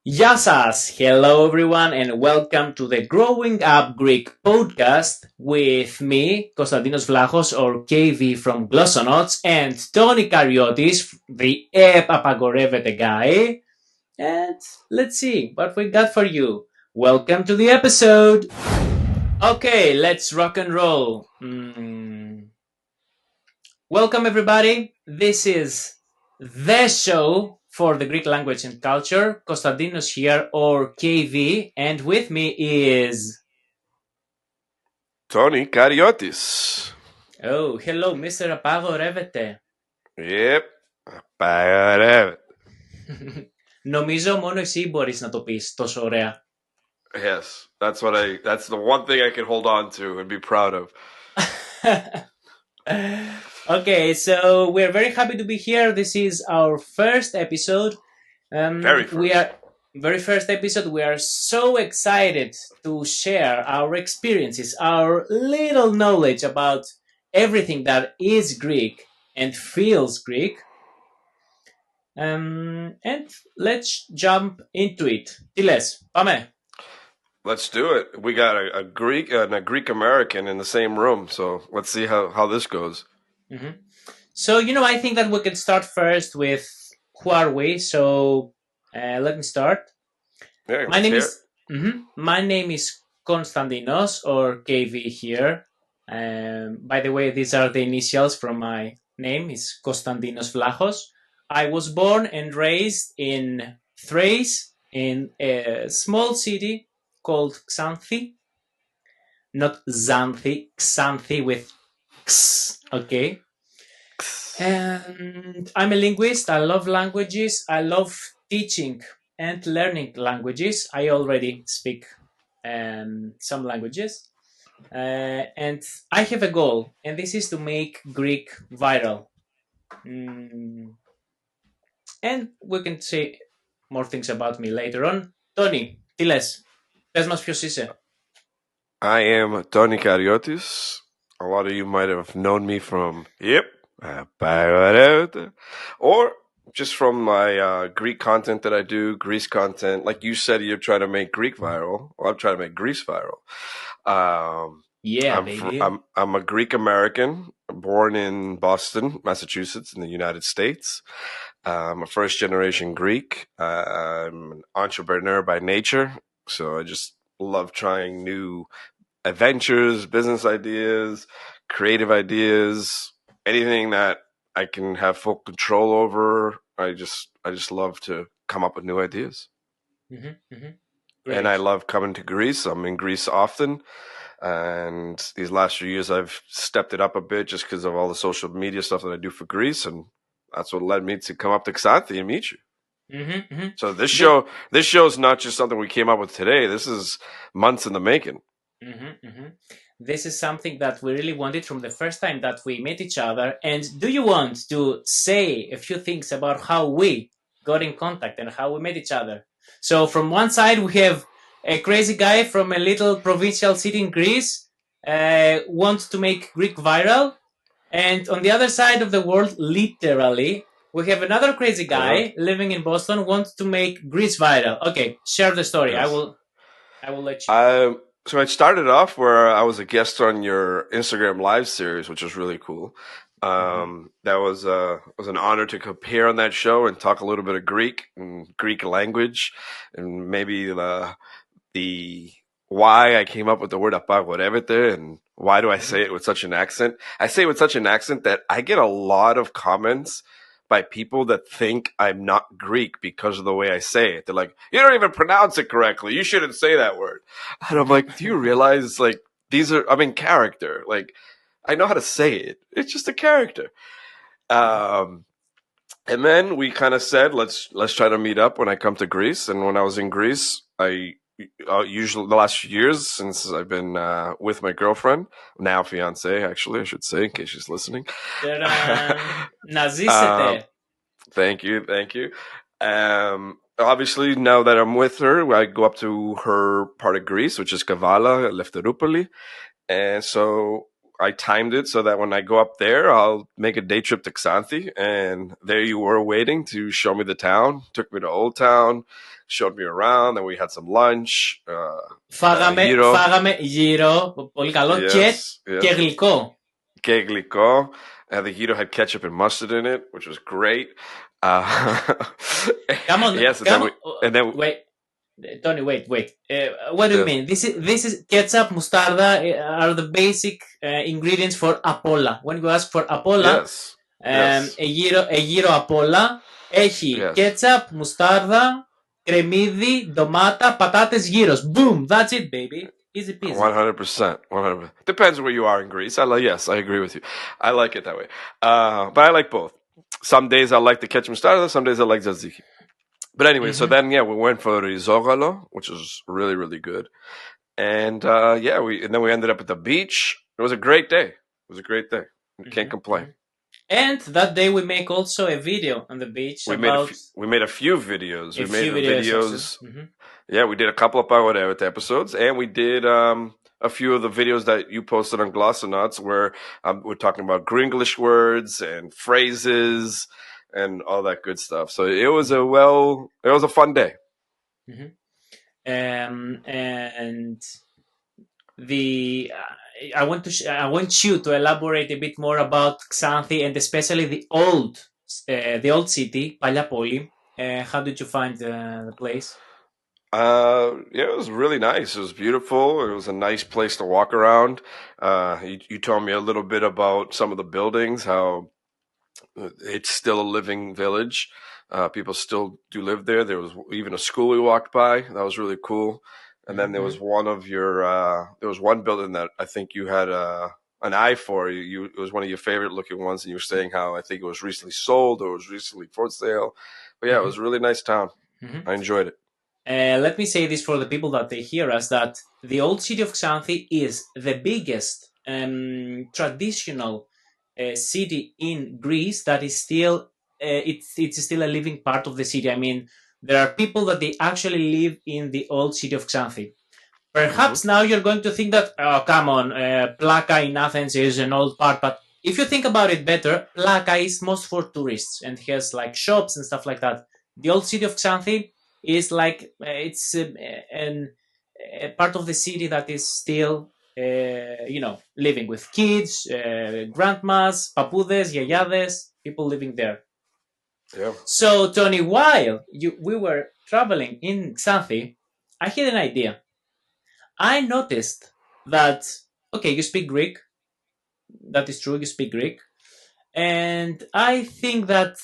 Γεια σας! Hello everyone and welcome to the Growing Up Greek podcast with me, Konstantinos Vlachos or KV from Glossonauts and Tony Kariotis, the Apagorevete guy. And let's see what we got for you. Welcome to the episode! Okay, let's rock and roll. Welcome everybody. This is the show for the Greek language and culture. Konstantinos here, or KV, and with me is... Tony Kariotis. Oh, hello, Mr. Apagorevete. Yep. Apagorevete. Νομίζω μόνο εσύ μπορείς να το πεις τόσο ωραία. Yes, that's the one thing I can hold on to and be proud of. Okay, so we're very happy to be here. This is our first episode. Very first episode. We are so excited to share our experiences, our little knowledge about everything that is Greek and feels Greek. And let's jump into it. Τι λες, πάμε. Let's do it. We got a Greek and a Greek American in the same room, so let's see how this goes. Mm-hmm. So, I think that we can start first with who are we. So, let me start. Yeah, My name is Konstantinos, or KV here. By the way, these are the initials from my name. It's Konstantinos Vlachos. I was born and raised in Thrace, in a small city called Xanthi. Not Xanthi, Xanthi with X, okay? And I'm a linguist. I love languages. I love teaching and learning languages. I already speak some languages. And I have a goal, and this is to make Greek viral. And we can say more things about me later on. Tony, τι λες? Πες μας ποιος είσαι. I am Tony Kariotis. A lot of you might have known me from, or just from my Greek content that I do, Greece content. Like you said, you're trying to make Greek viral. Well, I'm trying to make Greece viral. Baby. I'm a Greek American, born in Boston, Massachusetts, in the United States. I'm a first generation Greek. I'm an entrepreneur by nature, so I just love trying new adventures, business ideas, creative ideas, anything that I can have full control over. I just love to come up with new ideas. And I love coming to Greece. I'm in Greece often. And these last few years, I've stepped it up a bit just because of all the social media stuff that I do for Greece. And that's what led me to come up to Xanthi and meet you. So this show is not just something we came up with today. This is months in the making. This is something that we really wanted from the first time that we met each other. And do you want to say a few things about how we got in contact and how we met each other? So from one side, we have a crazy guy from a little provincial city in Greece, wants to make Greek viral. And on the other side of the world, literally, we have another crazy guy living in Boston, wants to make Greece viral. Okay, share the story. Yes. I will let you. So I started off where I was a guest on your Instagram live series, which was really cool. That was an honor to appear on that show and talk a little bit of Greek and Greek language, and maybe the why I came up with the word apagorevete and why do I say it with such an accent. I say it with such an accent that I get a lot of comments by people that think I'm not Greek because of the way I say it. They're like, you don't even pronounce it correctly. You shouldn't say that word. And I'm like, do you realize, like, I'm in character. Like, I know how to say it. It's just a character. And then we kind of said, let's try to meet up when I come to Greece. And when I was in Greece, I usually the last few years since I've been with my girlfriend, now fiance, actually, I should say, in case she's listening. Thank you. Obviously, now that I'm with her, I go up to her part of Greece, which is Kavala, Lefteroupoli. And so I timed it so that when I go up there, I'll make a day trip to Xanthi. And there you were waiting to show me the town. Took me to Old Town, showed me around. Then we had some lunch. Gyro. Φάγαμε γύρω, πολύ καλό, Yes, και yes. γλυκό. Que glico. The gyro had ketchup and mustard in it, which was great. Come on, yes, and then wait. Tony, wait. What do you yes, mean? This is ketchup, mostarda are the basic ingredients for apolla. When you ask for apolla, yes, yes, γύρο απ' όλα έχει yes. ketchup, μουστάρδα, κρεμμύδι, ντομάτα, πατάτες γύρος. Boom! That's it, baby. Easy peasy. 100%. 100%. Depends where you are in Greece. Yes, I agree with you. I like it that way. But I like both. Some days I like the ketchup mostarda. Some days I like tzatziki. But anyway, so then we went for risogalo, which was really really good. And then we ended up at the beach. It was a great day. It was a great day. Can't complain. And that day we make also a video on the beach about... We made a few videos. We made videos. Yeah, we did a couple of Power episodes, and we did a few of the videos that you posted on Glossonauts where we're talking about Gringlish words and phrases and all that good stuff. So it was a fun day. And I want you to elaborate a bit more about Xanthi and especially the old city, Παλιά πόλη. How did you find the place? It was really nice. It was beautiful. It was a nice place to walk around. You told me a little bit about some of the buildings, how it's still a living village. People still do live there. There was even a school we walked by. That was really cool. And then there was there was one building that I think you had an eye for. It was one of your favorite looking ones, and you were saying how I think it was recently sold or it was recently for sale. But yeah, it was a really nice town. I enjoyed it. Let me say this for the people that they hear us, that the old city of Xanthi is the biggest traditional city in Greece that is still it's still a living part of the city. I mean, there are people that they actually live in the old city of Xanthi. Perhaps now you're going to think that, oh, come on, Plaka in Athens is an old part, but if you think about it better, Plaka is most for tourists and has like shops and stuff like that. The old city of Xanthi is like it's a part of the city that is still living with kids, grandmas, papudes, yayades, people living there. Yeah. So Tony, while we were traveling in Xanthi, I had an idea. I noticed that, okay, you speak Greek. That is true, you speak Greek. And I think that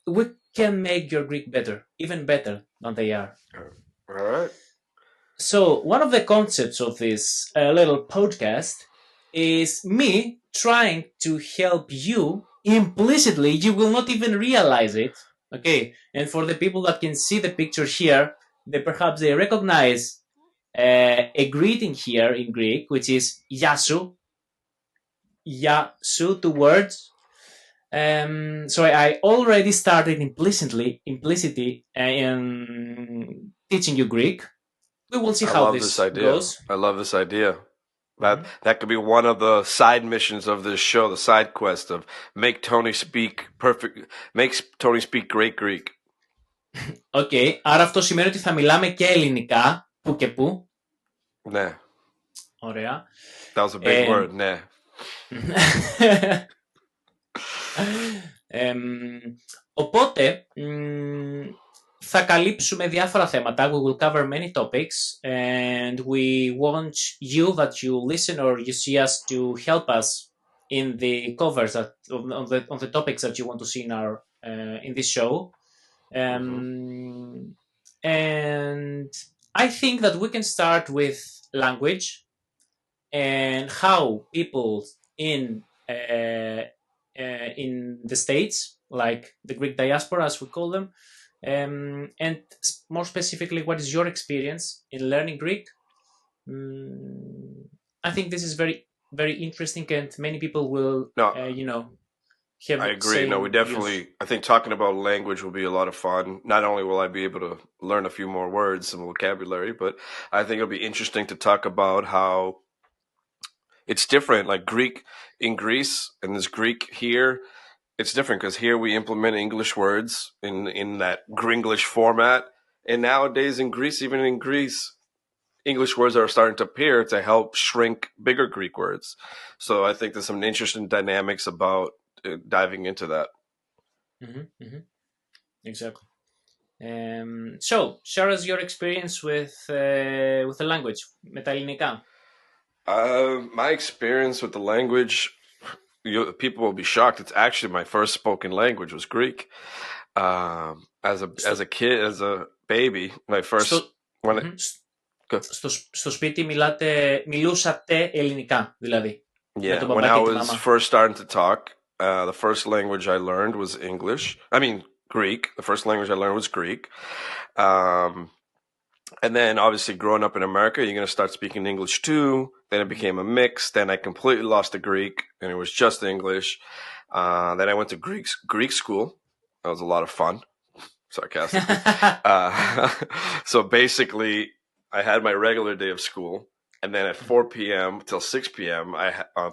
we can make your Greek better, even better than they are. All right. So one of the concepts of this little podcast is me trying to help you implicitly. You will not even realize it. Okay. And for the people that can see the picture here, perhaps they recognize a greeting here in Greek, which is yasu. Yasu, 2 words. So I already started implicitly in teaching you Greek. We will see how this goes. I love this idea. That could be one of the side missions of this show, the side quest of make Tony speak great Greek. Okay, άρα αυτό σημαίνει ότι θα μιλάμε και ελληνικά, που και που. Ναι. Ωραία. That was a big word, ναι. Οπότε, θα καλύψουμε διάφορα θέματα. We will cover many topics and we want you that you listen or you see us to help us in the covers on the topics that you want to see in this show. And I think that we can start with language and how people in the States, like the Greek diaspora, as we call them, and more specifically, what is your experience in learning Greek? I think this is very, very interesting, and many people will, have. I agree. No, we definitely. I think talking about language will be a lot of fun. Not only will I be able to learn a few more words and vocabulary, but I think it'll be interesting to talk about how it's different. Like Greek in Greece and this Greek here. It's different because here we implement English words in that Gringlish format, And nowadays in Greece, even in Greece, English words are starting to appear to help shrink bigger Greek words. So I think there's some interesting dynamics about diving into that. Exactly. So, share us your experience with the language, με τα ελληνικά. My experience with the language, people will be shocked. It's actually my first spoken language was Greek. As a kid, as a baby, my first Στο, when it, mm-hmm. στο σπίτι μιλούσατε ελληνικά, δηλαδή, με yeah, τον when μπαμπά I και τη was μαμά. first starting to talk, the first language I learned was English. I mean Greek. The first language I learned was Greek. And then obviously growing up in America, you're going to start speaking English too. Then it became a mix. Then I completely lost the Greek and it was just English. Then I went to Greek school. That was a lot of fun, sarcastically. So basically, I had my regular day of school. And then at 4 p.m. till 6 p.m.,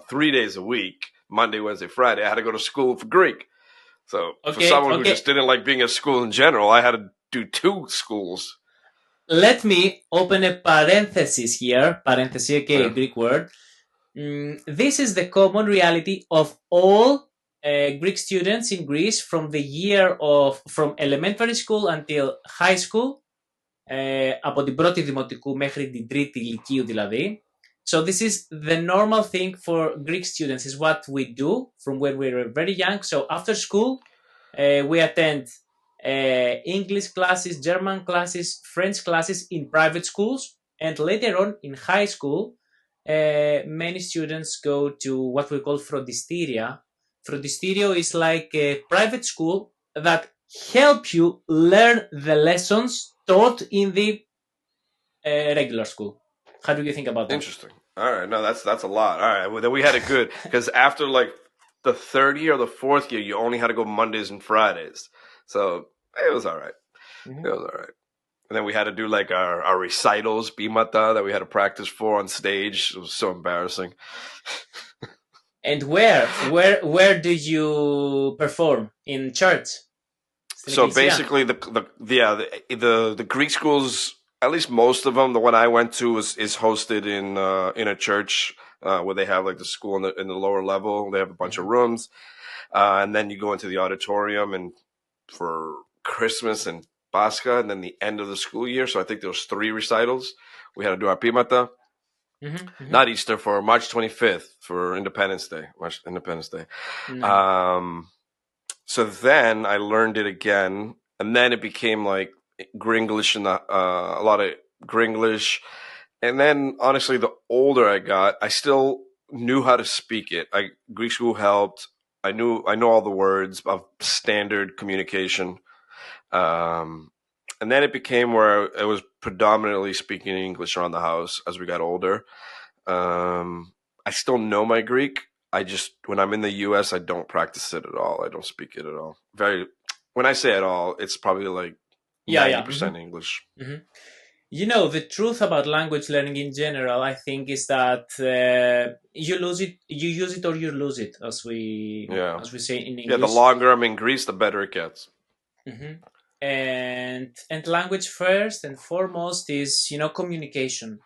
3 days a week, Monday, Wednesday, Friday, I had to go to school for Greek. So for someone who just didn't like being at school in general, I had to do 2 schools. Let me open a parenthesis here. Parenthesis, okay, Yeah. Greek word. This is the common reality of all Greek students in Greece from elementary school until high school, από την πρώτη δημοτικού μέχρι την τρίτη λυκείου δηλαδή. So this is the normal thing for Greek students, is what we do from when we were very young. So after school, we attend English classes, German classes, French classes in private schools, and later on in high school, many students go to what we call frodisteria. Frodisterio is like a private school that help you learn the lessons taught in the regular school. How do you think about that? Interesting. All right, no, that's a lot. All right, well, then we had it good because after like the third year or the fourth year, you only had to go Mondays and Fridays, so it was all right. It was all right. And then we had to do like our recitals, bimata, that we had to practice for on stage. It was so embarrassing. And where did you perform? In church? So basically, the Greek schools, at least most of them, the one I went to is hosted in a church where they have like the school in the lower level. They have a bunch of rooms, and then you go into the auditorium and for Christmas and Pascha, and then the end of the school year. So I think there was 3 recitals. We had to do our pimata. Not Easter, for March 25th for Independence Day. So then I learned it again, and then it became like Gringlish and a lot of Gringlish. And then honestly, the older I got, I still knew how to speak it. Greek school helped. I know all the words of standard communication. And then it became where I was predominantly speaking English around the house as we got older. I still know my Greek. I just, when I'm in the US, I don't practice it at all. I don't speak it at all. When I say at all, it's probably like 90% English. You know, the truth about language learning in general, I think, is that you use it or you lose it, as we say in English. Yeah, the longer I'm in Greece, the better it gets. And language first and foremost is, communication.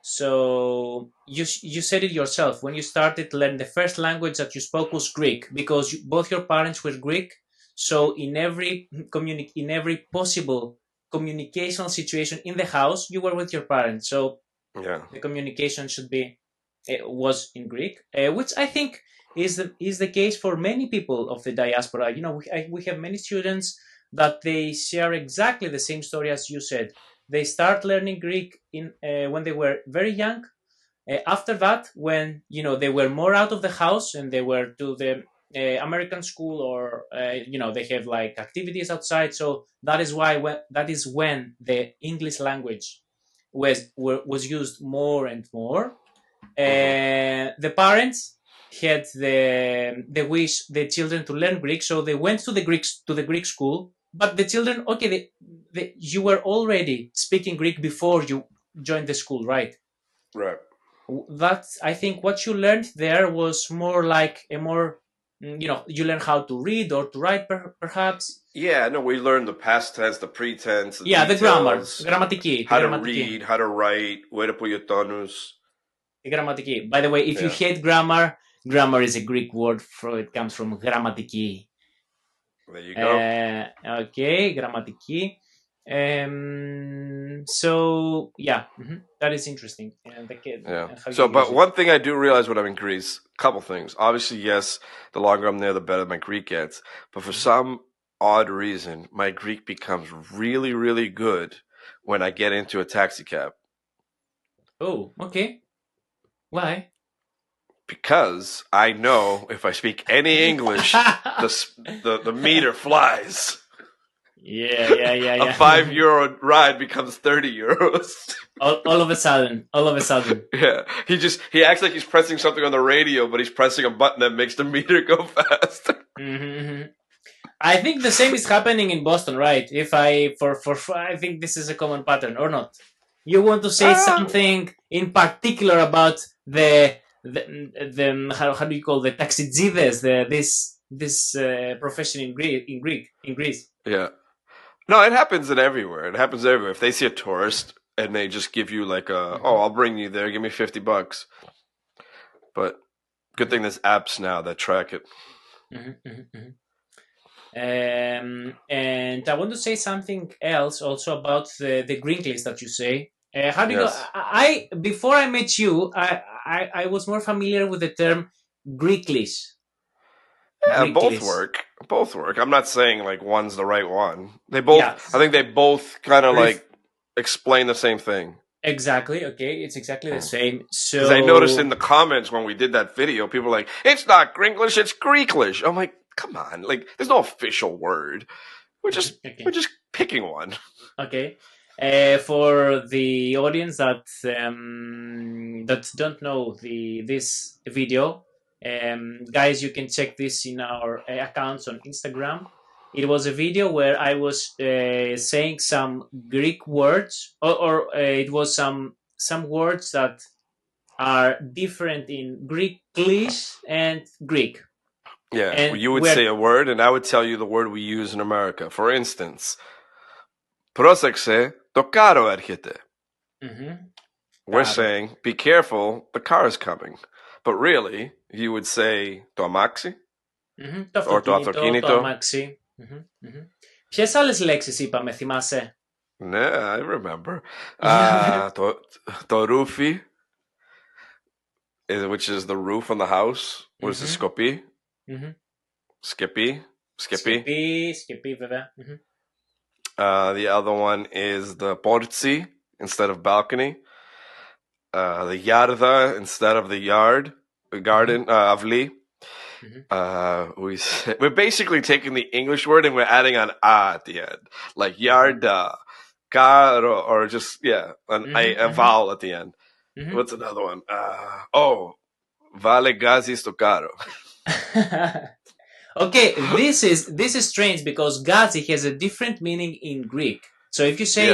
So you said it yourself when you started learning. The first language that you spoke was Greek because both your parents were Greek. So in every possible communicational situation in the house, you were with your parents. So the communication was in Greek, which I think is the case for many people of the diaspora. We have many students that they share exactly the same story as you said. They start learning Greek when they were very young. After that, when they were more out of the house and they were to the American school, or they have like activities outside. So that is when the English language was used more and more. The parents had the wish the children to learn Greek, so they went to the Greek school. But the children, you were already speaking Greek before you joined the school, right? Right. That's, I think, what you learned there was more like you learn how to read or to write, perhaps. Yeah, no, we learned the past tense, the pretense, the Yeah, the grammar. details, Γραμματική. Τη how to γραμματική. read, how to write, where to put your tonus. Τη γραμματική. By the way, if you Yeah, hate grammar, grammar is a Greek word. It comes from γραμματική. there you go. Okay, γραμματική. So yeah, that is interesting. And Yeah. and how So, you use but it. one thing I do realize when I'm in Greece, a couple things. Obviously, yes, the longer I'm there, the better my Greek gets. But for some odd reason, my Greek becomes really, really good when I get into a taxi cab. Oh, okay. Why? Because I know if I speak any English, the meter flies. Yeah. A €5 ride becomes €30. all of a sudden. Yeah, he acts like he's pressing something on the radio, but he's pressing a button that makes the meter go fast. I think the same is happening in Boston, right? If I I think this is a common pattern, or not? You want to say something in particular about the how do you call the taxidzides, this profession in Greece? Yeah. No, it happens everywhere. It happens everywhere. If they see a tourist and they just give you like I'll bring you there, give me $50. But good thing there's apps now that track it. And I want to say something else also about the Greek list that you say. How do you Yes. I before I met you, I was more familiar with the term Greek list. Yeah, Greek both list. work. Both work. I'm not saying like one's the right one. They both. Yeah. I think they both kind of like explain the same thing. Exactly. Okay, it's exactly the same. So Because I noticed in the comments when we did that video, people were like, "It's not Gringlish, it's Greeklish." I'm like, "Come on! Like, there's no official word. We're just picking one." Okay. For the audience that don't know this video, guys, you can check this in our accounts on Instagram. It was a video where I was saying some Greek words, or it was some words that are different in Greeklish and Greek. Yeah, And you would say a word, and I would tell you the word we use in America. For instance, πρόσεξε, το κάρο έρχεται. We're saying, be careful, the car is coming. But really, you would say το αμάξι, or το αυτοκίνητο. Το αμάξι. Ποιες άλλες λέξεις είπαμε, θυμάσαι? Ναι, I remember. Το ρούφι, which is the roof on the house. What is it, σκοπί? Σκεπί. Σκεπί, βέβαια. The other one is the portsi instead of balcony. The yarda instead of the yard, the garden, avli. We're basically taking the English word and we're adding an a at the end, like yarda, caro, or just a vowel at the end. What's another one? Vale gazi sto caro. Okay, this is strange because gazi has a different meaning in Greek. So if you say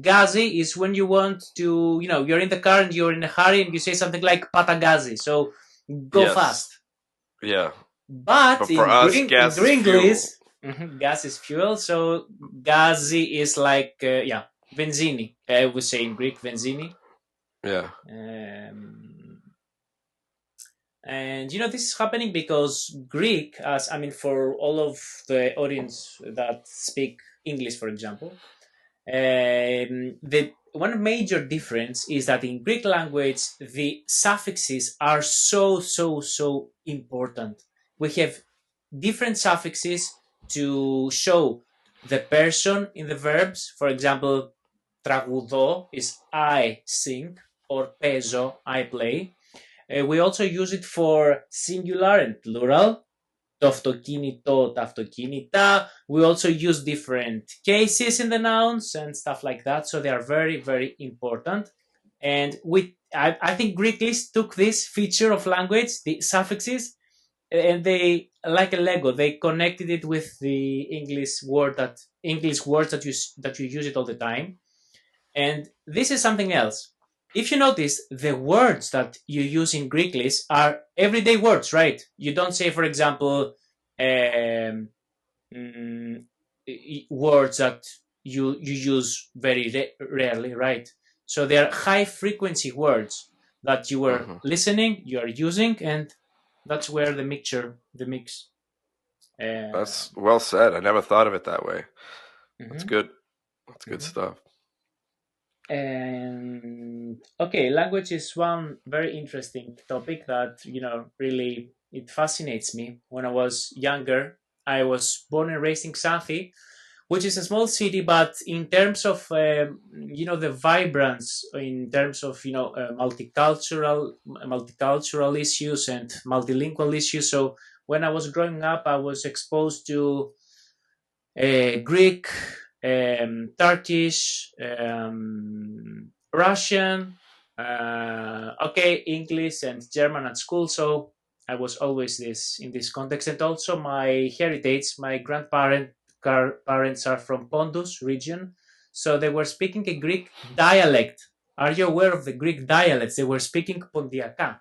gazi is when you want to, you're in the car and you're in a hurry and you say something like patagazi, so go fast. Yeah. But for us, gas is fuel. Gas is fuel, so gazi is like, benzini. We say in Greek, benzini. Yeah. And this is happening because Greek, for all of the audience that speak English, for example, the one major difference is that in Greek language, the suffixes are so important. We have different suffixes to show the person in the verbs. For example, τραγουδώ is I sing, or παίζω, I play. We also use it for singular and plural. Το αυτοκίνητο, τα αυτοκίνητα. We also use different cases in the nouns and stuff like that. So they are very, very important. And I think Greek list took this feature of language, the suffixes, and they, like a Lego, they connected it with the English words that you use it all the time. And this is something else. If you notice, the words that you use in Greek list are everyday words, right? You don't say, for example, words that you use very rarely, right? So they are high frequency words that you were listening, you are using, and that's where the mix. That's well said. I never thought of it that way. That's good. That's good stuff. And okay, language is one very interesting topic that really it fascinates me. When I was younger, I was born and raised in Xanthi, which is a small city, but in terms of the vibrance, in terms of multicultural issues and multilingual issues. So when I was growing up, I was exposed to Greek, Turkish, Russian, English and German at school. So I was always in this context, and also my heritage. My parents are from Pontus region, so they were speaking a Greek dialect. Are you aware of the Greek dialects? They were speaking Pontiaca.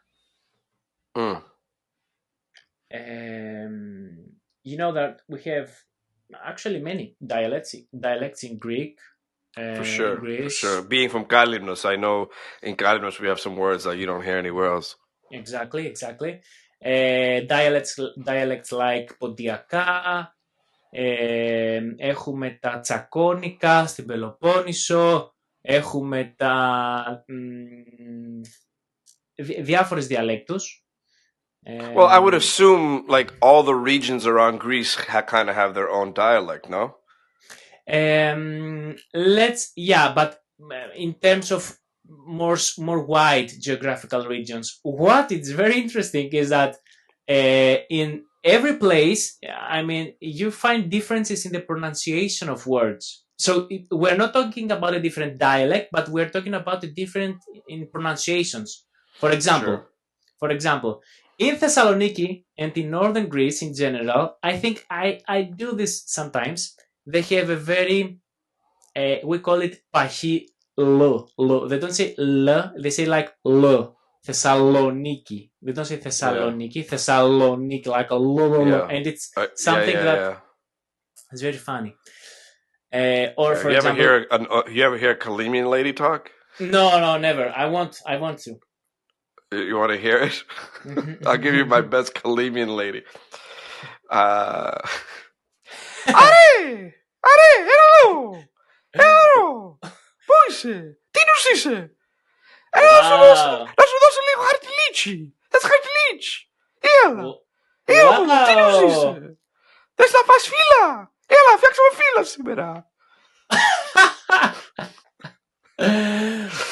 You know that we have actually many dialects in Greek. For sure. Being from Kalymnos, I know in Kalymnos we have some words that you don't hear anywhere else. Exactly. Dialects like Ποντιακά, έχουμε τα Τσακώνικα στην Πελοπόννησο, έχουμε τα διάφορες διαλέκτους. Well, I would assume like all the regions around Greece kind of have their own dialect, no? But in terms of more wide geographical regions, what is very interesting is that in every place, I mean, you find differences in the pronunciation of words. So we're not talking about a different dialect, but we're talking about a different in pronunciations. For example, in Thessaloniki and in northern Greece in general, I think I do this sometimes. They have a very, we call it pahi l. They don't say l, they say like l. Thessaloniki. They don't say Thessaloniki. Yeah. Thessaloniki, like a l. Yeah. And it's something that is very funny. Or for example, you ever hear a Kalemian lady talk? No, never. I want to. You want to hear it? I'll give you my best Kalemian lady. Are! Hello! Πού είσαι? Τι νους είσαι? Να σου δώσω λίγο χαρτιλίτσι. Θες χαρτιλίτσι? Έλα, τι νους είσαι? Θες να φας φύλλα? Έλα, φτιάξουμε φύλλα σήμερα.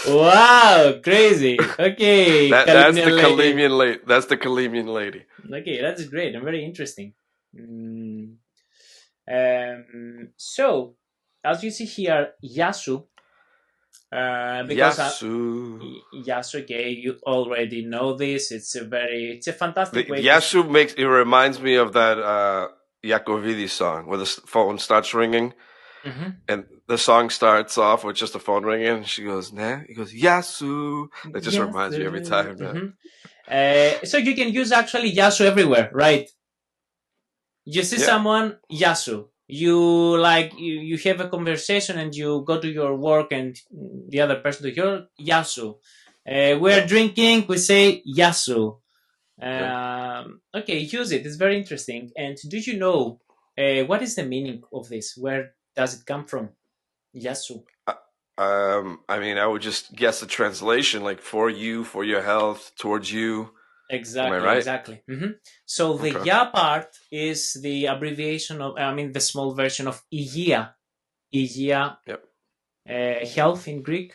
Wow, crazy. Okay. That's the Kalemian lady. That's the Kalemian lady. Okay, that's great and very interesting. So, as you see here, Yasu. Yasu, okay, you already know this. It's a fantastic way. Yasu reminds me of that Iacovidis song where the phone starts ringing. And the song starts off with just the phone ringing, and she goes, nah. He goes, Yasu. That just reminds me every time. So you can use actually Yasu everywhere, right? You see someone, Yasu. You have a conversation and you go to your work and the other person to your Yasu. We're drinking, we say Yasu. Okay, use it. It's very interesting. And do you know what is the meaning of this? Where does it come from? Yasu. I mean, I would just guess the translation, like for you, for your health, towards you. Exactly. Am I right? Exactly. So the Ya part is the abbreviation of, the small version of Υγεία. Υγεία. Yep. Health in Greek.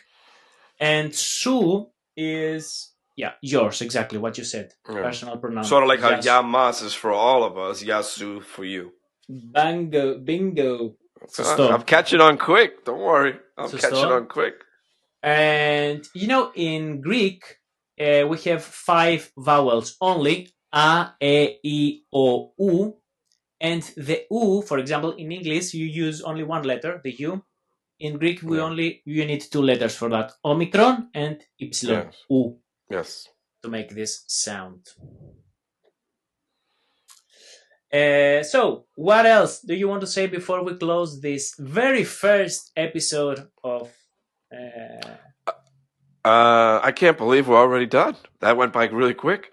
And Su is, yours, exactly what you said. Personal pronoun. Sort of like how Yamas is for all of us, Yasu for you. Bingo. I'm catching on quick. Don't worry. I'm catching on quick. And, in Greek, we have 5 vowels only. A, E, I, O, U. And the U, for example, in English, you use only one letter, the U. In Greek, you need 2 letters for that. Omicron and Y. U. Yes. To make this sound. So, what else do you want to say before we close this very first episode of? Uh, I can't believe we're already done. That went by really quick.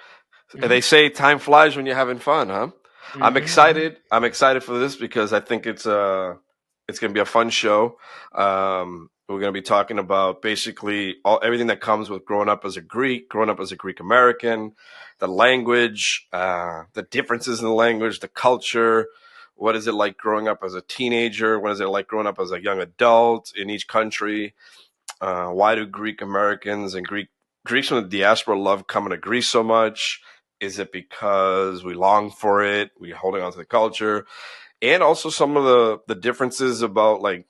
They mhm, say time flies when you're having fun, huh? I'm mhm, mhm, excited. I'm excited for this because I think it's gonna be a fun show. We're gonna be talking about basically everything that comes with growing up as a Greek, growing up as a Greek American, the language, the differences in the language, the culture. What is it like growing up as a teenager? What is it like growing up as a young adult in each country? Why do Greek Americans and Greeks from the diaspora love coming to Greece so much? Is it because we long for it? We holding on to the culture, and also some of the differences about like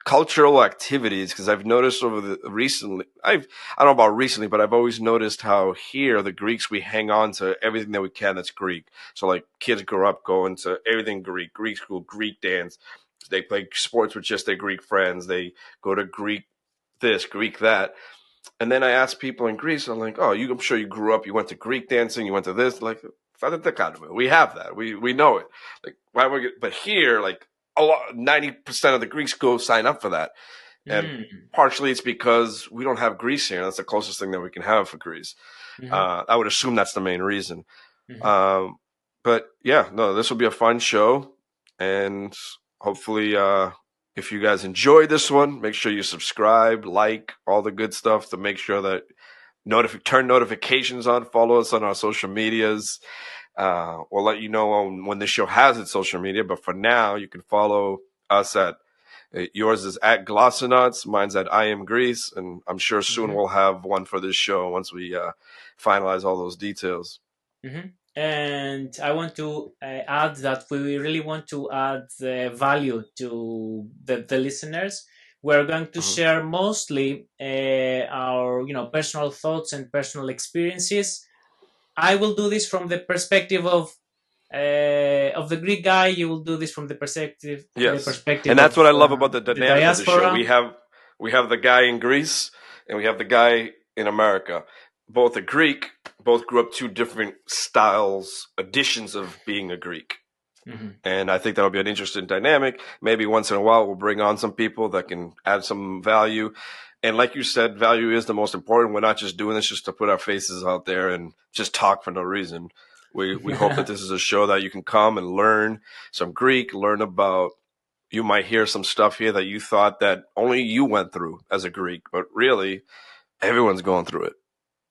cultural activities. Because I've noticed over the recently, I don't know about recently, but I've always noticed how here the Greeks we hang on to everything that we can that's Greek. So like kids grow up going to everything Greek, Greek school, Greek dance. They play sports with just their Greek friends. They go to Greek this, Greek that. And then I asked people in Greece, I'm like, oh, I'm sure you grew up, you went to Greek dancing, you went to this. Like, we have that. We know it. Like, why would we but here, like, 90% of the Greeks go sign up for that. And mm, partially it's because we don't have Greece here. That's the closest thing that we can have for Greece. mhm, I would assume that's the main reason. mhm. Um, but yeah, no, this will be a fun show. And hopefully, if you guys enjoyed this one, make sure you subscribe, like all the good stuff to make sure that turn notifications on, follow us on our social medias. We'll let you know when this show has its social media, but for now, you can follow us at yours is at Glossonauts, mine's at I Am Greece, and I'm sure soon Mhm, we'll have one for this show once we finalize all those details. mhm. And I want to add that we really want to add value to the listeners. We're going to Mhm. share mostly our personal thoughts and personal experiences. I will do this from the perspective of the Greek guy. You will do this from the Yes, perspective and of that's what I love about the the dynamic of the show. diaspora. We have the guy in Greece and we have the guy in America. Both a Greek, both grew up two different styles, editions of being a Greek. Mhm. And I think that'll be an interesting dynamic. Maybe once in a while we'll bring on some people that can add some value. And like you said, value is the most important. We're not just doing this just to put our faces out there and just talk for no reason. We hope that this is a show that you can come and learn some Greek, learn about. You might hear some stuff here that you thought that only you went through as a Greek, but really everyone's going through it.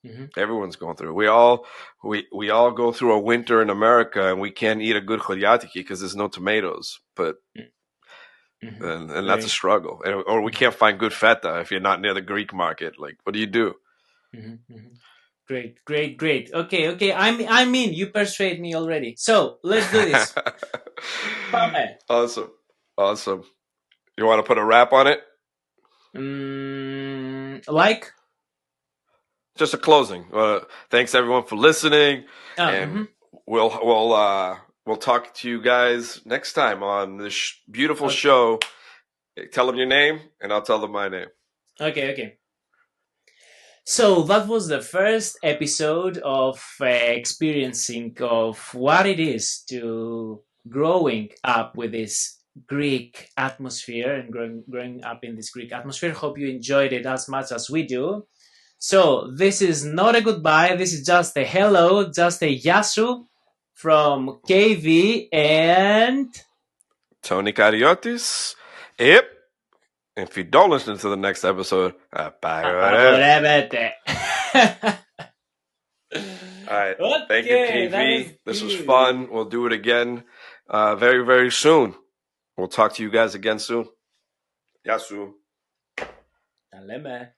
Mhm. Everyone's going through it. We all go through a winter in America and we can't eat a good cholyatiki because there's no tomatoes. But Mhm. and that's a Great. struggle. Or we can't find good feta if you're not near the Greek market. Like, what do you do? Mhm. Mhm. Great, great, great. Okay, okay. I mean, you persuade me already. So let's do this. Πάμε. Awesome, awesome. You want to put a wrap on it? Like? Just a closing. Thanks everyone for listening, Ah, and we'll talk to you guys next time on this beautiful okay, show. Tell them your name, and I'll tell them my name. okay, okay. So that was the first episode of experiencing of what it is to growing up with this Greek atmosphere and growing up in this Greek atmosphere. Hope you enjoyed it as much as we do. So this is not a goodbye. This is just a hello, just a yasu from KV and Tony Kariotis. Yep. If you don't listen to the next episode, bye. apagorεύεται. All right. Thank you, Okay, that was KV. This was good. fun. We'll do it again very, very soon. We'll talk to you guys again soon. Yasu. Τα λέμε.